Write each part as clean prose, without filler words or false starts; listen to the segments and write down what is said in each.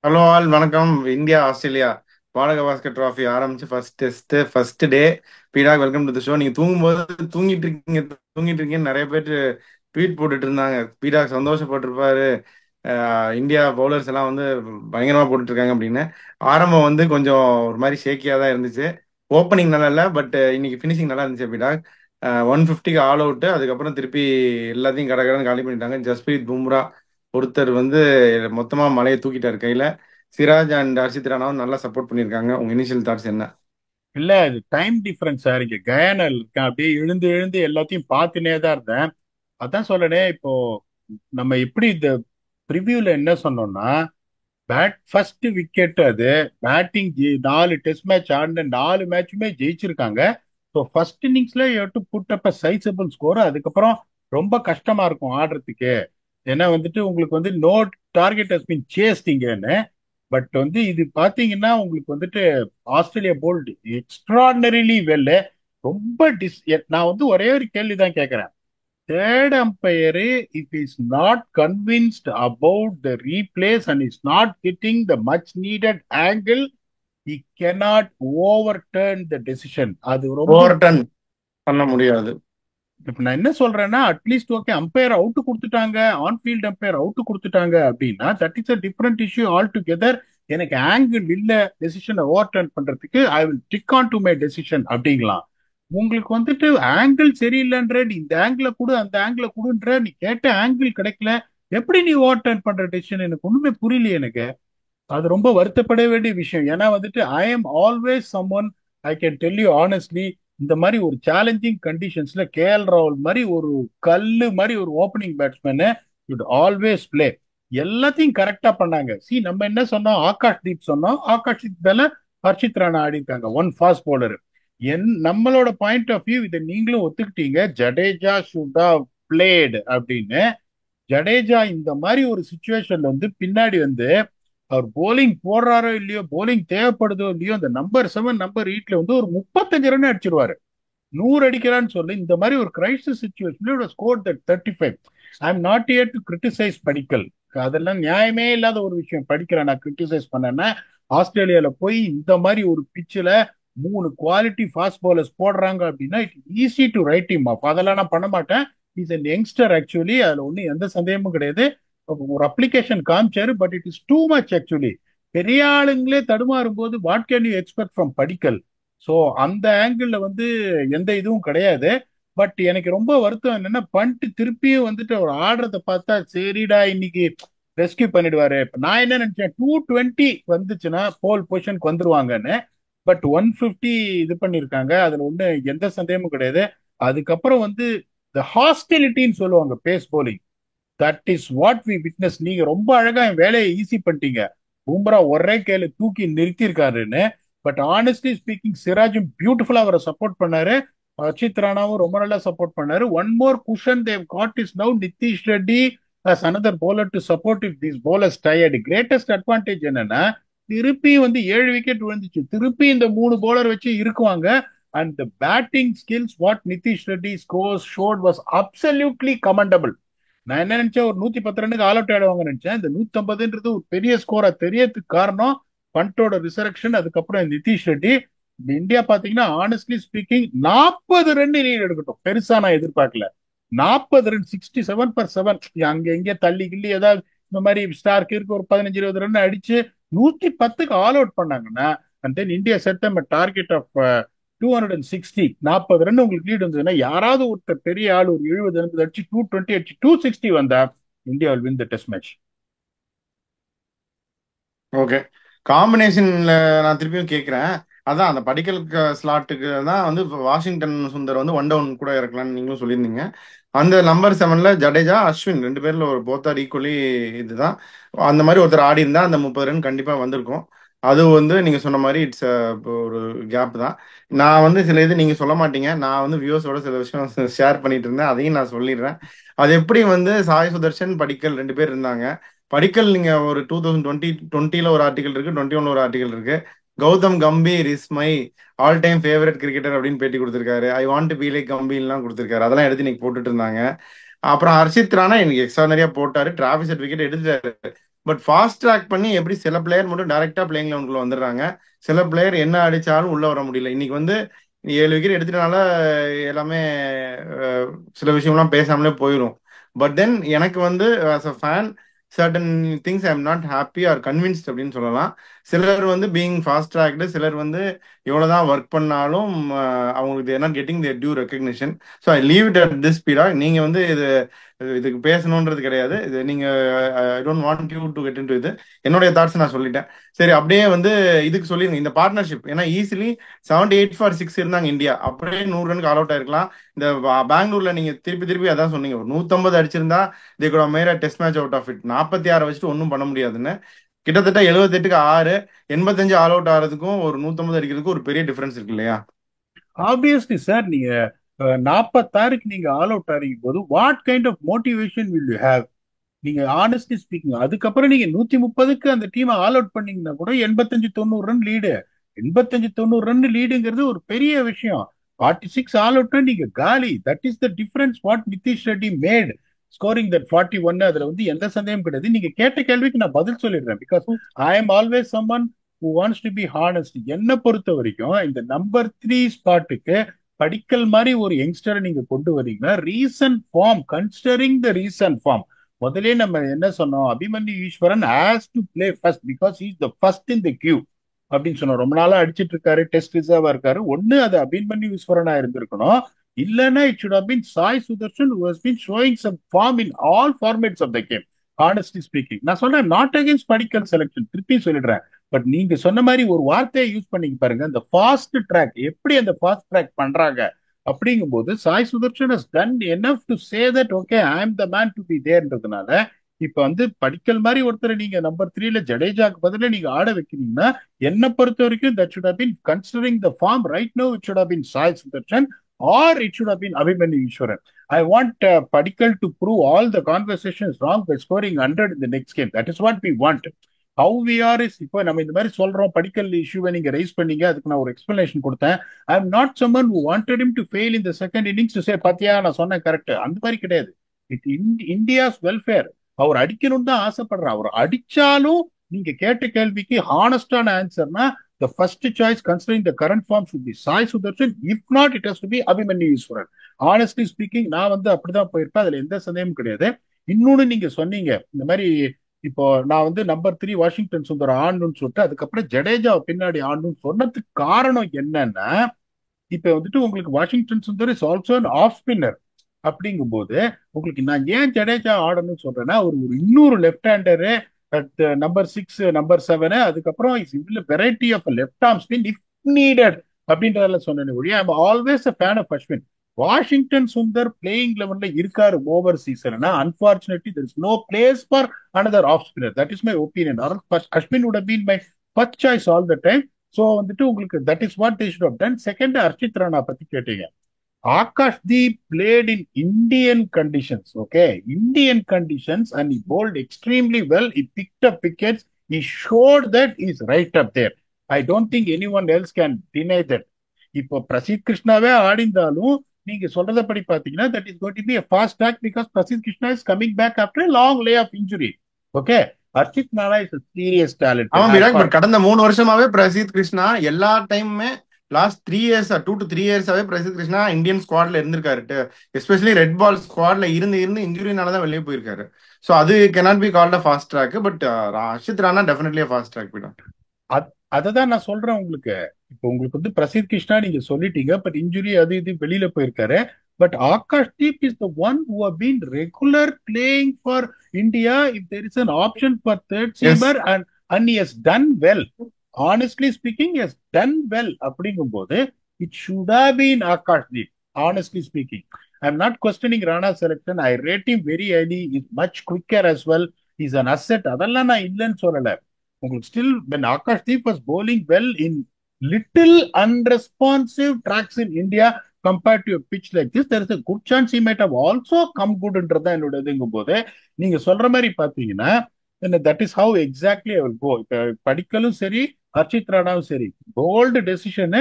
Hello all வணக்கம். India Australia பாலக பாஸ்கர் டிராஃபி ஆரம்பிச்சு ஃபர்ஸ்ட் டெஸ்ட் ஃபர்ஸ்ட் டே. பீடாக் வெல்கம் டு தி ஷோ. நீங்க தூங்கும்போது தூங்கிட்டு இருக்கீங்கன்னு நிறைய பேர் ட்வீட் போட்டுட்டு இருந்தாங்க. பீடாக் சந்தோஷப்பட்டிருப்பாரு. இந்தியா பவுலர்ஸ் எல்லாம் வந்து பயங்கரமா போட்டுட்டு இருக்காங்க அப்படின்னு. ஆரம்பம் வந்து கொஞ்சம் ஒரு மாதிரி ஷேக்கியா தான் இருந்துச்சு. ஓப்பனிங் நல்லா இல்லை, பட் இன்னைக்கு ஃபினிஷிங் நல்லா இருந்துச்சு. பீடாக் 150க்கு ஆல் அவுட். அதுக்கப்புறம் திருப்பி எல்லாத்தையும் கடகடன்னு காலி பண்ணிட்டாங்க. ஜஸ்பிரீத் பும்ரா ஒருத்தர் வந்து மொத்தமா மலையை தூக்கிட்டாரு கையில. சிராஜ் அண்ட் ஹர்ஷித் ராணாவும் நல்லா சப்போர்ட் பண்ணியிருக்காங்க. உங்க இனிஷியல் தாட்ஸ் என்ன? இல்ல அது டைம் டிஃபரன்ஸ் சார். இங்க கயானல் இருக்கேன், அப்படியே எழுந்து எழுந்து எல்லாத்தையும் பார்த்துனே தான் இருந்தேன். அதான் சொல்லனே இப்போ நம்ம எப்படி இந்த ப்ரிவியூல என்ன சொன்னோம்னா, ஃபர்ஸ்ட் விக்கெட் அது பேட்டிங். 4 டெஸ்ட் மேட்ச் ஆடின 4 மேட்சுமே ஜெயிச்சிருக்காங்க. ஸோ ஃபர்ஸ்ட் இன்னிங்ஸ்ல to put up a sizable score. அதுக்கப்புறம் ரொம்ப கஷ்டமா இருக்கும் ஆடுறதுக்கு. ஏன்னா வந்துட்டு உங்களுக்கு வந்து நோ டார்கெட் ஹஸ் பீன் சேஸ்டிங்கன்னு. பட் வந்து இது பாத்தீங்கன்னா உங்களுக்கு வந்துட்டு ஆஸ்திரேலியா போல்டு எக்ஸ்ட்ராடனரிலி வெல். ரொம்ப நான் வந்து ஒரே ஒரு கேள்வி தான் கேட்கிறேன். Third umpire if is not convinced about the replays and is not hitting the much needed angle, he cannot overturn the decision. அது ரொம்ப ஓவர்டன் பண்ண முடியாது. இப்ப நான் என்ன சொல்றேன்னா, அட்லீஸ்ட் ஓகே அம்பையர் அவுட் கொடுத்துட்டாங்க, ஆன்ஃபீல்ட் அம்பையர் அவுட் கொடுத்துட்டாங்க அப்படின்னா that is a different issue all together. எனக்கு ஆங்கிள் இல்ல டெசிஷனை ஓவர் டர்ன் பண்றதுக்கு, I will dig on to my decision அப்படிங்களாம். உங்களுக்கு வந்துட்டு ஆங்கிள் சரியில்லைன்ற, நீ இந்த ஆங்கிள கொடு அந்த ஆங்கிள கொடுன்ற, நீ கேட்ட ஆங்கிள் கிடைக்கல, எப்படி நீ ஓவர் டர்ன் பண்ற டெசிஷன்? எனக்கு ஒண்ணுமே புரியலையே எனக்கு. அது ரொம்ப வருத்தப்பட வேண்டிய விஷயம். ஏன்னா வந்துட்டு ஐ am always someone, I can tell you honestly, இந்த மாதிரி ஒரு சேலஞ்சிங் கண்டிஷன்ஸ்ல கேஎல் ராகுல் மாதிரி ஒரு கல்லு மாதிரி ஒரு ஓப்பனிங் பேட்ஸ்மேனு யுட் ஆல்வேஸ் பிளே. எல்லாத்தையும் கரெக்டா பண்ணாங்க. நம்ம என்ன சொன்னோம்? ஆகாஷ் தீப் சொன்னோம். ஆகாஷ் தீப் மேல ஹர்ஷித் ராணா ஆடி இருக்காங்க, ஒன் ஃபாஸ்ட் bowler. நம்மளோட பாயிண்ட் ஆஃப் வியூ இதை நீங்களும் ஒத்துக்கிட்டீங்க, ஜடேஜா ஷுட் ஹவ் பிளேடு அப்படின்னு. ஜடேஜா இந்த மாதிரி ஒரு சுச்சுவேஷன்ல வந்து பின்னாடி வந்து அவர் போலிங் போடுறாரோ இல்லையோ, போலிங் தேவைப்படுதோ இல்லையோ, அந்த நம்பர் 7 நம்பர் 8ல வந்து ஒரு 35 ரன் அடிச்சிருவாரு. 100 அடிக்கிறான்னு சொல்லி இந்த மாதிரி ஒரு கிரைசிஸ் சுச்சுவேஷன்ல score that 35. I am not here to criticize Padikkal. அதெல்லாம் நியாயமே இல்லாத ஒரு விஷயம். படிக்கிறேன் நான் கிரிட்டிசைஸ் பண்ணேன்னா, ஆஸ்திரேலியால போய் இந்த மாதிரி ஒரு பிச்சில் 3 குவாலிட்டி ஃபாஸ்ட் bowlers போடுறாங்க அப்படின்னா it easy to write him off. அதெல்லாம் நான் பண்ண மாட்டேன். இஸ் அன் யங்ஸ்டர் ஆக்சுவலி, அதுல ஒன்றும் எந்த சந்தேகமும் கிடையாது. ஒரு அப்ளிகேஷன் காமிச்சாரு, but it is too much actually. பெரிய ஆளுங்களே தடுமாறும் போது what can you expect from Padikkal? So அந்த ஆங்கிள் வந்து எந்த இதுவும் கிடையாது. பட் எனக்கு ரொம்ப வருத்தம் என்னன்னா, பண்ட் திருப்பியும் வந்துட்டு அவர் ஆடுறத பார்த்தா சரிடா இன்னைக்கு ரெஸ்கியூ பண்ணிடுவாரு. இப்ப நான் என்ன நினைச்சேன், 220 வந்துச்சுன்னா போல் பொசிஷனுக்கு வந்துருவாங்கன்னு. பட் 150 இது பண்ணிருக்காங்க, அதுல ஒண்ணு எந்த சந்தேகமும் கிடையாது. அதுக்கப்புறம் வந்து இந்த ஹாஸ்டிலிட்டின்னு சொல்லுவாங்க pace bowling, that is what we witness. நீங்க ரொம்ப அழகா என் வேலையை ஈஸி பண்ணிட்டீங்க. பும்ரா ஒரே கையில தூக்கி நிறுத்தியிருக்காருன்னு. பட் ஆனஸ்ட்லி ஸ்பீக்கிங், சிராஜும் பியூட்டிஃபுல்லா அவரை சப்போர்ட் பண்ணாரு. அர்ஷித் ராணாவும் ரொம்ப நல்லா சப்போர்ட் பண்ணாரு. One more cushion they've got is now Nitish Reddy as another bowler to support if these bowlers tired. Greatest advantage என்னன்னா, திருப்பி வந்து 7 விக்கெட் விழுந்துச்சு, திருப்பி இந்த 3 bowler வச்சு இருக்குவாங்க. And the batting skills what Nitish Reddy scores shot was absolutely commendable. நான் என்ன நினைச்சேன், ஒரு 110 ரன்னுக்கு ஆல் அவுட் ஆயிடுவாங்க நினைச்சேன். இந்த 150ன்றது ஒரு பெரிய ஸ்கோரா தெரியறதுக்கு காரணம் பண்டோட ரிசரக்ஷன், அதுக்கப்புறம் இந்த நிதிஷ் ரெட்டி. இந்த இந்தியா பாத்தீங்கன்னா ஆனஸ்ட்லி ஸ்பீக்கிங் 40 ரன் லீட் எடுக்கட்டும் பெருசா நான் எதிர்பார்க்கல. 40 ரன், 67/7, அங்க எங்க தள்ளி கிள்ளி ஏதாவது இந்த மாதிரி ஸ்டார்க்கு இருக்கு ஒரு 15-20 ரன் அடிச்சு 110க்கு ஆல் அவுட் பண்ணாங்கன்னா, and then India set target of 260. 40 run உங்களுக்கு லீட் வந்ததுன்னா, யாராவது ஒருத்தர் பெரிய ஆள் ஒரு 70 ரன் அடிச்சு 220 அடிச்சு 260 வந்தா India will win the test match. Okay. காம்பினேஷன்ல நான் திருப்பியும் கேட்குறேன். அதான் அந்த படிக்கல் ஸ்லாட்டுக்கு தான் வந்து வாஷிங்டன் சுந்தர் வந்து ஒன் டவுன் கூட இறக்கலாம்னு நீங்களும் சொல்லியிருந்தீங்க. அந்த நம்பர் 7ல ஜடேஜா அஸ்வின் 2 பேர்ல ஒரு போத்தார் ஈக்குவலி இதுதான். அந்த மாதிரி ஒருத்தர் ஆடி இருந்தா அந்த 30 ரன் கண்டிப்பா வந்திருக்கும். அது வந்து நீங்க சொன்ன மாதிரி இட்ஸ் ஒரு கேப் தான். நான் வந்து சில இது நீங்க சொல்ல மாட்டீங்க, நான் வந்து வியூவர்ஸோட சில விஷயம் ஷேர் பண்ணிட்டு இருந்தேன், அதையும் நான் சொல்லிடுறேன். அது எப்படி வந்து சாய் சுதர்ஷன் படிக்கல் 2 பேர் இருந்தாங்க. படிக்கல் நீங்க ஒரு 2020 ஒரு ஆர்டிகல் இருக்கு, 21 ஒரு ஆர்டிகல் இருக்கு. Gautam Gambhir is my all time favourite cricketer அப்படின்னு பேட்டி கொடுத்திருக்காரு. I want to be like கம்பீர்லாம் கொடுத்திருக்காரு. அதெல்லாம் எடுத்து இன்னைக்கு போட்டுட்டு இருந்தாங்க. அப்புறம் ஹர்ஷித் ராணா இன்னைக்கு எக்ஸ்ட்ரா நிறைய போட்டாரு, டிராஃபிக் சர்டிபிகேட் எடுத்துட்டாரு. பட் ஃபாஸ்ட் ட்ராக் பண்ணி எப்படி சில பிளேயர் மட்டும் டைரக்டா பிளேயிங் லெவனுக்குள்ள வந்துடுறாங்க, சில பிளேயர் என்ன அடிச்சாலும் உள்ள வர முடியல. இன்னைக்கு வந்து 7 விக்கெட் எடுத்துட்டனால எல்லாமே சில விஷயம்லாம் பேசாமலே போயிடும். பட் தென் எனக்கு வந்து as a fan certain things I am not happy or convinced அப்படின்னு சொல்லலாம். சிலர் வந்து பீயிங் ஃபாஸ்ட் ட்ராக்டு, சிலர் வந்து எவ்வளோதான் ஒர்க் பண்ணாலும் அவங்களுக்கு they're not getting their due recognition. So I leave it at this பீரா. நீங்கள் வந்து இதுக்கு பேசணுன்றது கிடையாது. இது நீங்கள் I don't want you to get in to இது. என்னுடைய தாட்ஸ் நான் சொல்லிட்டேன். சரி, அப்படியே வந்து இதுக்கு சொல்லிருங்க இந்த பார்ட்னர்ஷிப். ஏன்னா ஈஸிலி 78 for 6 இருந்தாங்க இந்தியா, அப்படியே 100 ரனுக்கு ஆல் அவுட் ஆயிருக்கலாம். இந்த பெங்களூர்ல நீங்க திருப்பி திருப்பி அதான் சொன்னீங்க, ஒரு 150 அடிச்சிருந்தா they could have made a test match out of it. 46 வச்சுட்டு ஒன்றும் பண்ண முடியாதுன்னு. கிட்டத்தட்ட 78க்கு 6, 85 ஆல் அவுட் ஆகிறதுக்கும் ஒரு 150 அடிக்கிறதுக்கும் ஒரு பெரிய டிஃபரன்ஸ் இருக்கு இல்லையா? ஆப்வியஸ்லி சார், நீங்க 46க்கு நீங்க ஆல் அவுட் ஆறீங்க போது what kind of motivation will you have? நீங்க ஆனஸ்ட்லி ஸ்பீக்கிங், அதுக்கப்புறம் நீங்க 130க்கு அந்த டீமை ஆல் அவுட் பண்ணீங்கன்னா கூட 85-90 ரன் லீடு. 85-90 ரன் லீடுங்கிறது ஒரு பெரிய விஷயம். 46 ஆல் அவுட் நீங்க காலி. That is the difference what Nitish Reddy made scoring that 41. அதுல வந்து எந்த சந்தேகம் கிடையாது. நீங்க கேட்ட கேள்விக்கு நான் பதில் சொல்லிடுறேன். Because I am always someone who wants to be honest. என்ன பொறுத்த வரைக்கும் இந்த நம்பர் 3 ஸ்பாட்டுக்கு படிக்கல் மாதிரி ஒரு யங்ஸ்டரை நீங்க கொண்டு வரீங்கன்னா recent form, considering the recent form, முதலே நம்ம என்ன சொன்னோம், Abhimanyu Easwaran has to play first because is the first in the queue அப்படின்னு சொன்னோம். ரொம்ப நாளா அடிச்சிட்டு இருக்காரு, டெஸ்ட் ரிசர்வா இருக்காரு. ஒண்ணு அது அபிமன்யு ஈஸ்வரனா இருந்திருக்கணும், இல்லைன்னா it should have been Sai Sudharsan who has been showing some form in all formats of the game. honestly speaking நான் சொல்றேன், நாட் அகேன்ஸ்ட் படிக்கல் செலக்ஷன், திருப்பி சொல்லிடுறேன். பட் நீங்க சொன்ன மாதிரி ஒரு வார்த்தையை யூஸ் பண்ணிக்க பாருங்க, இந்த ஃபாஸ்ட் ட்ராக் எப்படி அந்த ஃபாஸ்ட் ட்ராக் பண்றாங்க அப்படிங்கும்போது Sai Sudarshan has done enough to say that okay I am the man to be thereன்றதுனால இப்ப வந்து படிக்கல் மாதிரி ஒருத்தர் நீங்க நம்பர் 3ல ஜடேஜாக்கு பதிலா நீங்க ஆட வைக்கிறீங்கன்னா என்ன பொறுத்த வரைக்கும் that should have been considering the form right now, it should have been Sai Sudarshan or it should have been Abhimanyu Eswaran. I want Padikkal to prove all the conversations wrong by scoring 100 in the next game. That is what we want. How we are is, இப்போ நம்ம இந்த மாதிரி சொல்றோம், படிக்கல் இஷ்யூவை நீங்க rice பண்ணீங்க, அதுக்கு நான் ஒரு எக்ஸ்பிளனேஷன் கொடுத்தேன். I am not someone who wanted him to fail in the second innings to say பாத்தியா நான் சொன்னேன் கரெக்ட், அந்த மாதிரி கிடையாது. It India's welfare. அவர் அடிக்கணும்னு தான் ஆசைப்படுறார். அவர் அடிச்சாலும் நீங்க கேட்ட கேள்விக்கு ஹானஸ்டான ஆன்சர்னா the first choice considering the current form should be Sai Sudarshan. If not, it has to be Abhimanyu Iswaran. Honestly speaking, நான் வந்து அப்படிதான் போயிருப்பேன், அதுல எந்த சந்தேகமும் கிடையாது. இன்னொன்னு நீங்க சொன்னீங்க இந்த மாதிரி, இப்போ நான் வந்து நம்பர் 3 வாஷிங்டன் சுந்தர் ஆடணும்னு சொல்லிட்டு அதுக்கப்புறம் ஜடேஜா பின்னாடி ஆடணும்னு சொன்னதுக்கு காரணம் என்னன்னா, இப்ப வந்துட்டு உங்களுக்கு Washington Sundar is also an off spinner. அப்படிங்கும்போது உங்களுக்கு நான் ஏன் ஜடேஜா ஆடணும்னு சொல்றேன்னா, ஒரு இன்னொரு லெஃப்ட் ஹேண்டரு நம்பர் 6 நம்பர் 7 அதுக்கப்புறம் இதுல variety of left arm spin if needed அப்படின்றதுல சொன்னேன் ஒழிய I am always a fan of Ashwin. Washington Sundar playing லெவன்ல இருக்காரு ஓவர் சீசன்னா unfortunately there is no place for another off spinner. That is my opinion. Ashwin would have been my first choice all the time. So வந்துட்டு உங்களுக்கு that is what they should have done. Second, Harshit Rana பத்தி கேட்டீங்க. Akashdeep played in Indian conditions, okay? Indian conditions, and he bowled extremely well. He picked up wickets. He showed that he's right up there. I don't think anyone else can deny that. இப்போ பிரசித் கிருஷ்ணாவே ஆடிந்தாலும் நீங்க சொல்றதப்படி பாத்தீங்கன்னா that is going to be a fast track because Prasidh Krishna is coming back after a long lay of injury. Okay? Archit Nara is a serious talent. ஆமா Virag, but கடந்த 3 வருஷமாவே பிரசித் கிருஷ்ணா எல்லா டைமுமே last 3 years 2 to 3 இயர்ஸாவே Prasidh Krishna Indian ஸ்குவாட்ல இருந்திருக்காரு. Especially red பால் ஸ்குவாட்ல இருந்து இன்ஜுரினால தான் வெளியே போயிருக்காரு. ஸோ அது cannot be called a fast track. But Harshit Rana definitely fast track போயிடும். அததான் நான் சொல்றேன் உங்களுக்கு. இப்போ உங்களுக்கு வந்து பிரசித் கிருஷ்ணா நீங்க சொல்லிட்டீங்க, பட் இன்ஜுரி அது இது வெளியில போயிருக்காரு. But Akashdeep is the one who have been regular playing for India if there is an option for third seamer and he has done well. Honestly speaking, he has done well. அப்படிங்கும்போது it should have been Akashdeep. Honestly speaking, I'm not questioning Rana's selection. I rate him very highly. He's much quicker as well. He's an asset. அதெல்லாம் நான் இல்லைன்னு சொல்லல. உங்களுக்கு still when Akashdeep was bowling well in little unresponsive tracks in India compared to a pitch like this, there is a good chance he might have also come good-ன்றதா என்னோட இதுங்கும் போது நீங்க சொல்ற மாதிரி பாத்தீங்கன்னா that is how exactly I will go. இப்ப படிக்கலும் சரி அர்ஷித் ராணாவும் சரி bold decision.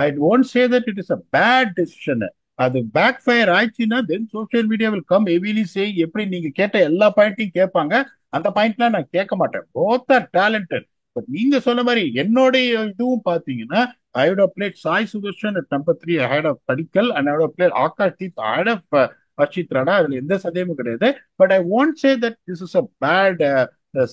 I won't say that it is a bad decision. அது பேக் ஃபயர் ஆயிடுச்சுன்னா then social media will come heavily say எப்படி நீங்க கேட்ட எல்லா பாயிண்ட்டையும் கேட்பாங்க. அந்த பாயிண்ட்லாம் நான் கேட்க மாட்டேன். Both are talented. பட் நீங்க சொன்ன மாதிரி என்னுடைய இதுவும் பாத்தீங்கன்னா, I would have played Sai Sudarshan at number 3 ahead of Padikkal, and I would have played Akash Deep ahead of Archit Rana. அதுல எந்த சந்தேகமும் கிடையாது. But I won't say that this is a bad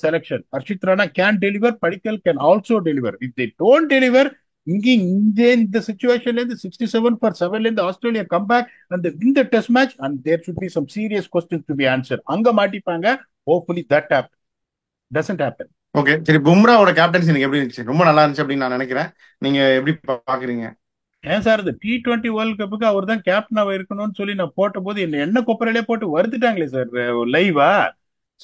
selection. Archit Rana can deliver, Padikkal can also deliver. If they don't deliver, இங்க இங்க இந்த சுச்சுவேஷன்ல இருந்து 67 for 7 இருந்து Australia comeback and they win the test match, and there should be some serious questions to be answered. அங்க மாட்டிப்பாங்க. Hopefully that doesn't happen. Okay, சரி. பும்ராவோட captaincy எனக்கு எப்படி இருந்துச்சு? ரொம்ப நல்லா இருந்துச்சு அப்படின்னு நான் நினைக்கிறேன். நீங்க எப்படி பாக்குறீங்க? ஏன் சார் இந்த T20 வேர்ல்ட் கப்புக்கு அவர் தான் கேப்டனாக இருக்கணும்னு சொல்லி நான் போட்ட போது என்ன எண்ணெய் கொப்பரையிலே போட்டு வருத்துட்டாங்களே சார் லைவா.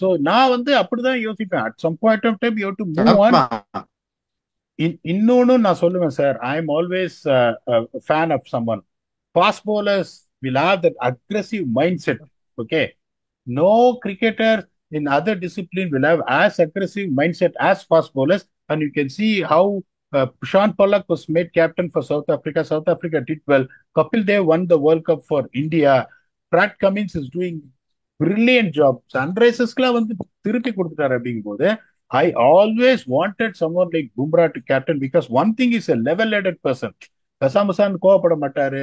ஸோ நான் வந்து அப்படிதான் யோசிப்பேன். At some point of time you to move on. ஆமா. இன்னொன்னு நான் சொல்லுவேன் sir, I am always fan of someone. Fast bowlers will have that aggressive mindset. Okay, no cricketer in other discipline will have as aggressive mindset as fast bowlers, and you can see how Sean Pollock was made captain for South Africa. South Africa did well. Kapil Dev won the World Cup for India. Pratt Cummins is doing brilliant job. Sunrisesக்குலாம் வந்து திருப்பி கொடுத்துட்டாரு அப்படிங்கும்போது I always wanted someone like Bumrah to captain, because one thing is a level-headed person. கசாமசான்னு கோவப்பட மாட்டாரு.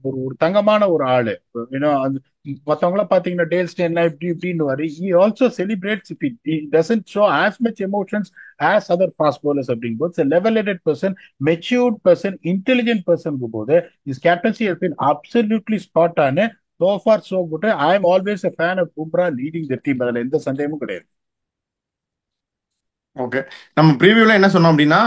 ஒரு தங்கமான ஒரு ஆளு. மத்தவங்கள பாத்தீங்கன்னா டேல் ஸ்டேன்லாம் இப்படி இப்படின்னு வரி. He also celebrates if he doesn't show as much emotions as other fast bowlers அப்படிங்கும்போது it's a level-headed person, matured person, intelligent person போது his captaincy has been absolutely spot on. So far so good. I am always a fan of Bumrah leading the team. அதுல எந்த சந்தேகமும் கிடையாது. Okay, நம்ம ப்ரீவியூல என்ன சொன்னோம் அப்படின்னா,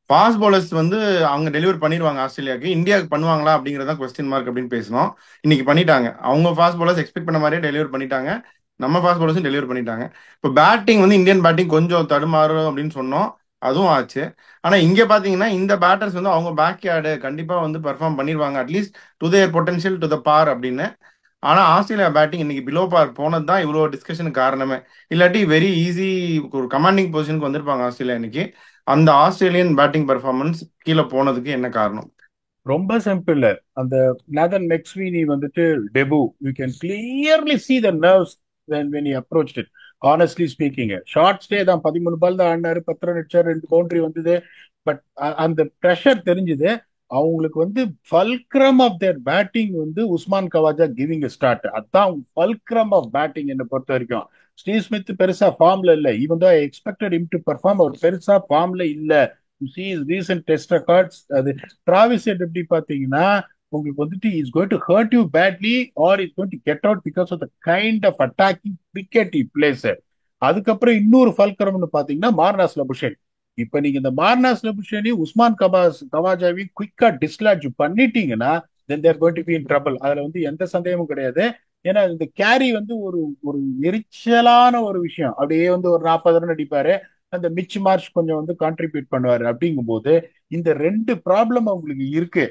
ஃபாஸ்ட் bowlers வந்து அவங்க டெலிவர் பண்ணிடுவாங்க ஆஸ்திரேலியாவுக்கு, இந்தியாவுக்கு பண்ணுவாங்களா அப்படிங்கறத கொஸ்டின் மார்க் அப்படின்னு பேசணும். இன்னைக்கு பண்ணிட்டாங்க. அவங்க ஃபாஸ்ட் bowlers எக்ஸ்பெக்ட் பண்ண மாதிரியே டெலிவர் பண்ணிட்டாங்க. நம்ம ஃபாஸ்ட் bowlers டெலிவர் பண்ணிட்டாங்க. இப்போ பேட்டிங் வந்து இந்தியன் பேட்டிங் கொஞ்சம் தடுமாறும் அப்படின்னு சொன்னோம், அதுவும் ஆச்சு. ஆனா இங்க பாத்தீங்கன்னா இந்த பேட்டர்ஸ் வந்து அவங்க பேக் யார்டு கண்டிப்பா வந்து பெர்ஃபார்ம் பண்ணிடுவாங்க, at least to their potential to the par அப்படின்னு. ஆனா ஆஸ்திரேலியா பேட்டிங் இன்னைக்கு பிலோ பார் போனது தான் இவ்வளோ டிஸ்கஷனுக்கு காரணமே. இல்லாட்டி வெரி ஈஸி ஒரு கமாண்டிங் பொசிஷனுக்கு வந்திருப்பாங்க ஆஸ்திரேலியா இன்னைக்கு. அந்த ஆஸ்திரேலியன் பேட்டிங் பெர்ஃபார்மன்ஸ் கீழே போனதுக்கு என்ன காரணம்? ரொம்ப சிம்பிள். அந்த நேதன் மெக்ஸ்வீனி வந்துட்டு debut, you can clearly see the nerves when he approached it. honestly speaking, short stay தான், 13 பால் தான் ஆடினாரு, 10 ரன் அடிச்சாரு, 2 பவுண்டரி வந்தது. பட் அந்த ப்ரெஷர் தெரிஞ்சுது. அவங்களுக்கு வந்து ஃபல்க்ரம் ஆஃப் தேர் பேட்டிங் வந்து உஸ்மான் கவாஜா கிவிங் ஸ்டார்ட். அதுதான் ஃபல்க்ரம் ஆஃப் பேட்டிங் என்னை பொறுத்த வரைக்கும். ஸ்டீவ் ஸ்மித் பெருசா ஃபார்ம்ல இல்ல. Even though I expected him to perform, அவர் பெருசா ஃபார்ம்ல இல்ல. see his recent test records. அது டிராவிஸ் ஹெட் எப்படி பாத்தீங்கன்னா, உங்களுக்கு வந்துட்டு is going to hurt you badly or is going to get out because of the kind of attacking cricket he plays. அதுக்கப்புறம் இன்னொரு ஃபல்கரம்னு பாத்தீங்கன்னா மார்னஸ் லபுஷேன். இப்ப நீங்க இந்த மார்னஸ் லபுஷேனையும் உஸ்மான் கவாஜாவையும் குயிக்கா டிஸ்லாட்ஜ் பண்ணிட்டீங்கன்னா then they're going to be in trouble. அதுல வந்து எந்த சந்தேகமும் கிடையாது. ஏன்னா இந்த கேரி வந்து ஒரு ஒரு எரிச்சலான ஒரு விஷயம். அப்படியே வந்து ஒரு 40 ரன் அடிப்பாரு, அந்த மிச் மார்ச் கொஞ்சம் வந்து கான்ட்ரிபியூட் பண்ணுவாரு. அப்படிங்கும்போது இந்த ரெண்டு ப்ராப்ளம் அவங்களுக்கு இருக்கு.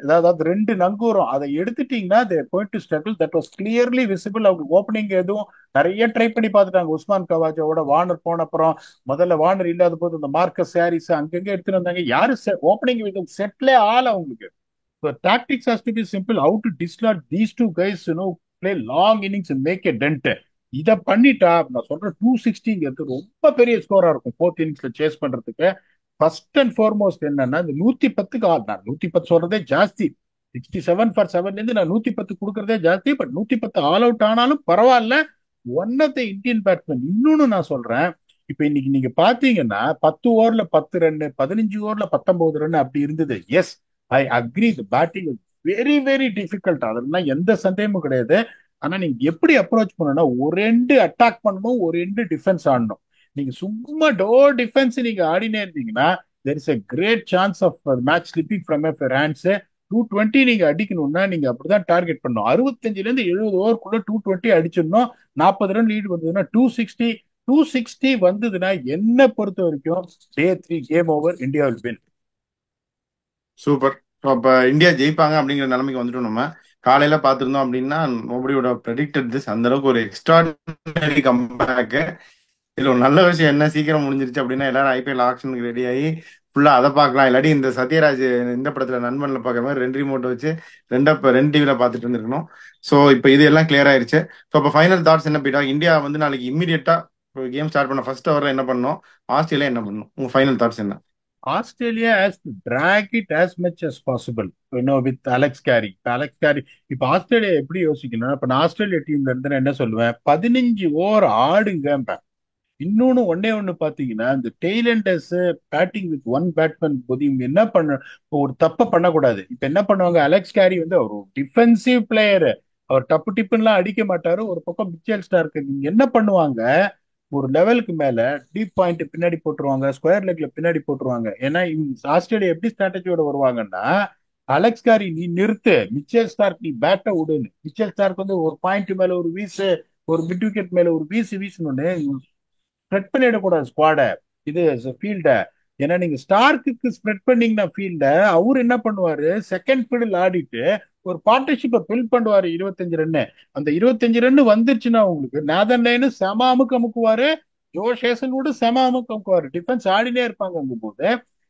அதாவது ரெண்டு நங்கூரம் அதை எடுத்துட்டீங்கன்னா தேர் going to struggle. That was clearly visible. அவங்க ஓப்பனிங் எதுவும் நிறைய ட்ரை பண்ணி பார்த்துட்டாங்க. உஸ்மான் கவாஜாவோட வார்னர் போன அப்புறம், முதல்ல வார்னர் இல்லாத போது இந்த மார்க்கஸ் ஹாரிஸ் அங்கங்க எடுத்துட்டு வந்தாங்க. யாரு ஓப்பனிங் செட்லே ஆள அவங்களுக்கு. So tactics has to be simple. How to dislodge these two guys, play long innings and make a dent. இத பண்ணிட்டா நான் சொல்றேன் 260 ரொம்ப பெரிய ஸ்கோரா இருக்கும் ஃபோர்த் இன்னிங்ஸ்ல சேஸ் பண்றதுக்கு. ஃபர்ஸ்ட் அண்ட் ஃபார்மோஸ்ட் என்னன்னா, இந்த 110க்கு நான் 110 சொல்றதே ஜாஸ்தி. 67 for 7 இருந்து நான் 110 கொடுக்கறதே ஜாஸ்தி. பட் 110 ஆல் அவுட் ஆனாலும் பரவாயில்ல. One of the Indian batsman. இன்னொன்னு நான் சொல்றேன், இப்ப இன்னைக்கு நீங்க பாத்தீங்கன்னா 10 ஓவர்ல 10 ரன், 15 ஓவர்ல 19 ரன் அப்படி இருந்தது. Yes, I agree, the batting very very difficult. அதெல்லாம் எந்த சந்தேகமும் கிடையாது. ஆனா நீங்க எப்படி அப்ரோச் பண்ணணும்னா, ஒரு எண்டு அட்டாக் பண்ணணும், ஒரு எண்டு டிஃபென்ஸ் ஆடணும். நீங்க சும்மா டிஃபென்ஸ் நீங்க ஆடினே இருந்தீங்கன்னா there is a great chance of match slipping from your hands. 220 நீங்க அடிக்கணும்னா நீங்க அப்படிதான் டார்கெட் பண்ணணும். 65ல இருந்து 70 ஓவருக்குள்ள 220 அடிச்சிடணும். 40 ரன் லீடு வந்ததுன்னா 260 வந்ததுன்னா என்ன பொறுத்த வரைக்கும் day 3 game over, India will win. Super. அப்ப இந்தியா ஜெயிப்பாங்க அப்படிங்கிற நிலைமைக்கு வந்துட்டோம். நம்ம காலையில பாத்துருந்தோம் அப்படின்னா நோபடியோட ப்ரெடிக்டட் திஸ். அந்த அளவுக்கு ஒரு எக்ஸ்ட்ராடினரி கம்பேக். இதுல ஒரு நல்ல விஷயம் என்ன, சீக்கிரம் முடிஞ்சிருச்சு அப்படின்னா எல்லாரும் ஐபிஎல் ஆக்ஷனுக்கு ரெடி ஆகி ஃபுல்லா அதை பார்க்கலாம். இல்லாட்டி இந்த சத்யராஜ் இந்த படத்துல நண்பன்ல பாக்குற மாதிரி 2 ரிமோட் வச்சு 2 டிவில பாத்துட்டு இருந்திருக்கணும். ஸோ இப்போ இது எல்லாம் கிளியர் ஆயிருச்சு. ஸோ இப்போ ஃபைனல் தாட்ஸ் என்ன போயிட்டா, இந்தியா வந்து நாளைக்கு இம்மிடியட்டா கேம் ஸ்டார்ட் பண்ண ஃபர்ஸ்ட் ஓவர்ல என்ன பண்ணோம், ஆஸ்திரேலியா என்ன பண்ணணும், உங்க ஃபைனல் தாட்ஸ் என்ன? Australia has to drag it as much as possible with Alex Carey. இப்ப ஆஸ்திரேலியா எப்படி யோசிக்கணும், இப்ப நான் ஆஸ்திரேலியா டீம்ல இருந்து என்ன சொல்லுவேன், 15 ஓவர் ஆடுங்க. இன்னொன்னு ஒன்னே ஒண்ணு பாத்தீங்கன்னா, இந்த tailenders batting with one batsman போது இவங்க என்ன பண்ண, இப்போ ஒரு தப்ப பண்ணக்கூடாது. இப்ப என்ன பண்ணுவாங்க, அலெக்ஸ் கேரி வந்து அவர் டிஃபென்சிவ் பிளேயர், அவர் டப்பு டிப்புன்னுலாம் அடிக்க மாட்டாரு. ஒரு பக்கம் மிச்சல் ஸ்டார்க் நீங்க என்ன பண்ணுவாங்க, ஒரு லெவலுக்கு மேல டீப் பாயிண்ட் பின்னாடி போட்டுருவாங்க, ஸ்கொயர் லெக்ல பின்னாடி போட்டுருவாங்க. ஏன்னா ஆஸ்திரேலியா எப்படி ஸ்ட்ராட்டஜியோட வருவாங்கன்னா, அலெக்ஸ் காரி நீ நிறுத்து, மிச்சல் ஸ்டார்க் நீ பேட்டை விடுன்னு. மிச்சல் ஸ்டார்க் வந்து ஒரு பாயிண்ட் மேல ஒரு வீசு, ஒரு மிட் விக்கெட் மேல ஒரு வீசணும்னு ஸ்ப்ரெட் பண்ணிடக்கூடாது ஸ்குவாட, இது ஃபீல்ட. ஏன்னா நீங்க ஸ்டார்க்கு ஸ்ப்ரெட் பண்ணீங்கன்னா ஃபீல்ட, அவரு என்ன பண்ணுவாரு, செகண்ட் ஃபீல்டில் ஆடிட்டு ஒரு பார்ட்னர்ஷிப்பை பில்ட் பண்ணுவாரு 25 ரன்னு. அந்த 25 ரன்னு வந்துருச்சுன்னா உங்களுக்கு நேதன் லைனு செம அமுக்கு அமுக்குவாரு, ஜோஷ் ஹேசல்வுட் செம அமுக்கு அமுக்குவாரு, டிஃபென்ஸ் ஆடினே இருப்பாங்க. அங்கும் போது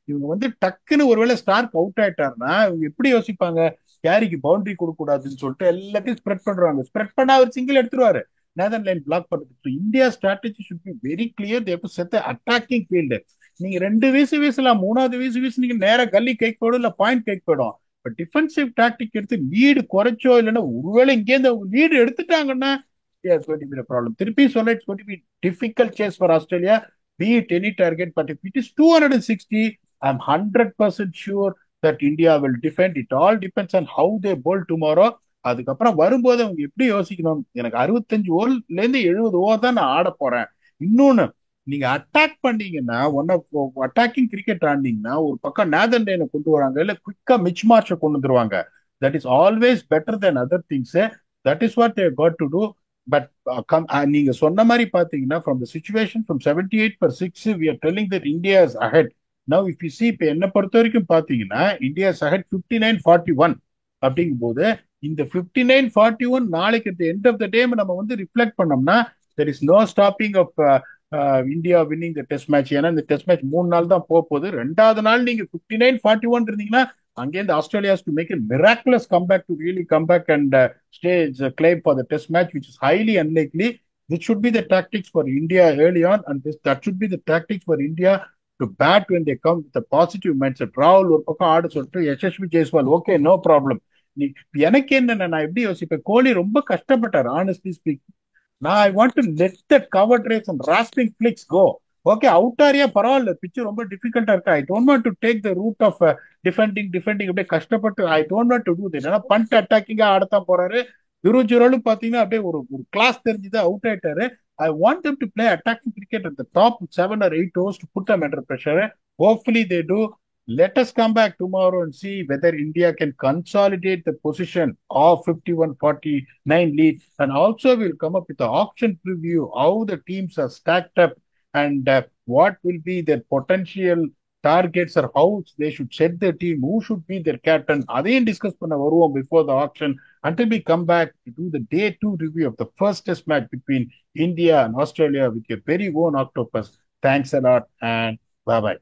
இவங்க வந்து டக்குன்னு ஒருவேளை ஸ்டார்க் அவுட் ஆயிட்டாருன்னா இவங்க எப்படி யோசிப்பாங்க, கேரிக்கு பவுண்டரி கொடுக்க கூடாதுன்னு சொல்லிட்டு எல்லாத்தையும் ஸ்ப்ரெட் பண்றாங்க. ஸ்ப்ரெட் பண்ணா அவர் சிங்கிள் எடுத்துருவாரு, நேதன் லைன் பிளாக் பண்றதுக்கு. India strategy should be very clear, they have to set attacking field. நீங்க 2 வீசலாம், 3வது வீசு நீங்க நேரா கல்லி கைக்கு போயிடும், இல்ல பாயிண்ட் கைக்கு போயிடும். இப்ப டிஃபென்சிவ் டாக்டிக் எடுத்து லீடு குறைச்சோ இல்லைன்னா ஒருவேளை இங்கேருந்து அவங்க லீடு எடுத்துட்டாங்கன்னா ப்ராப்ளம். திருப்பி சொல்ல, it's going to be difficult chase for Australia, be it any target. But if it is 260, I'm 100% sure that India will defend. It all depends on how they bowl tomorrow. அதுக்கப்புறம் வரும்போது அவங்க எப்படி யோசிக்கணும், எனக்கு 65 ஓவர்ல இருந்து 70 ஓவர் தான் நான் ஆட போறேன். இன்னொன்னு, நீங்க அட்டாக் பண்ணீங்கன்னா, அட்டாக்கிங் கிரிக்கெட் ஆடினீங்கன்னா ஒரு பக்கம் நேதன் லைனை கொண்டு வராங்க, இல்ல குவிக்கா மிச் மார்ஷை கொண்டு வந்துருவாங்க. That is always better than other things. That is what they got to do. But நீங்க சொன்ன மாதிரி பாத்தீங்கன்னா, from the situation from 78/6 we are telling that India is ahead. Now if you see, இப்ப என்ன பொறுத்த வரைக்கும் பாத்தீங்கன்னா இந்தியா இஸ் ahead 59-41. அப்படிங்கும் போது இந்த 59-41 நாளைக்கு at the end of the day நம்ம வந்து ரிஃப்ளெக்ட் பண்ணோம்னா, there is no stopping of India winning the test match. ஏன்னா இந்த டெஸ்ட் மேட்ச் 3 நாள் தான் போகுது. 2வது நாள் நீங்க 59-41 இருந்தீங்கன்னா, அங்கேருந்து Australia to make a miraculous comeback to really come back and stage a claim for the test match, which is highly unlikely. This should be the tactics for India early on, and that should be the tactics for India to bat when they come with a positive mindset. ராகுல் ஒரு பக்கம் ஆட சொல்லிட்டு Yashasvi Jaiswal okay no problem. எனக்கு என்ன, நான் எப்படி யோசிப்பேன், கோலி ரொம்ப கஷ்டப்பட்டார் ஆனஸ்ட்லி ஸ்பீக். நான் I want to let that cover drives and rasping flicks go. Okay out area பரவாயில்ல, பிச்சு ரொம்ப டிஃபிகல்ட்டா இருக்கு. I don't want to take the route of defending அப்படியே கஷ்டப்பட்டு. I don't want to do it. ஏன்னா fund அட்டாக்கிங்கா ஆடத்தான் போறாரு. துருஜுரோலும் பாத்தீங்கன்னா அப்படியே ஒரு கிளாஸ் தெரிஞ்சுதான் அவுட் ஆயிட்டாரு. I want them to play attacking cricket at the top 7 or 8 overs to put them under pressure. Hopefully they do. Let us come back tomorrow and see whether India can consolidate the position of 51-49 lead. And also we'll come up with the auction preview, how the teams are stacked up, and what will be their potential targets, or how they should set their team, who should be their captain. அதையும் discuss பண்ண வருவோம் before the auction. Until we come back to do the day 2 review of the first test match between India and Australia with your very own Octopus. Thanks a lot and bye bye.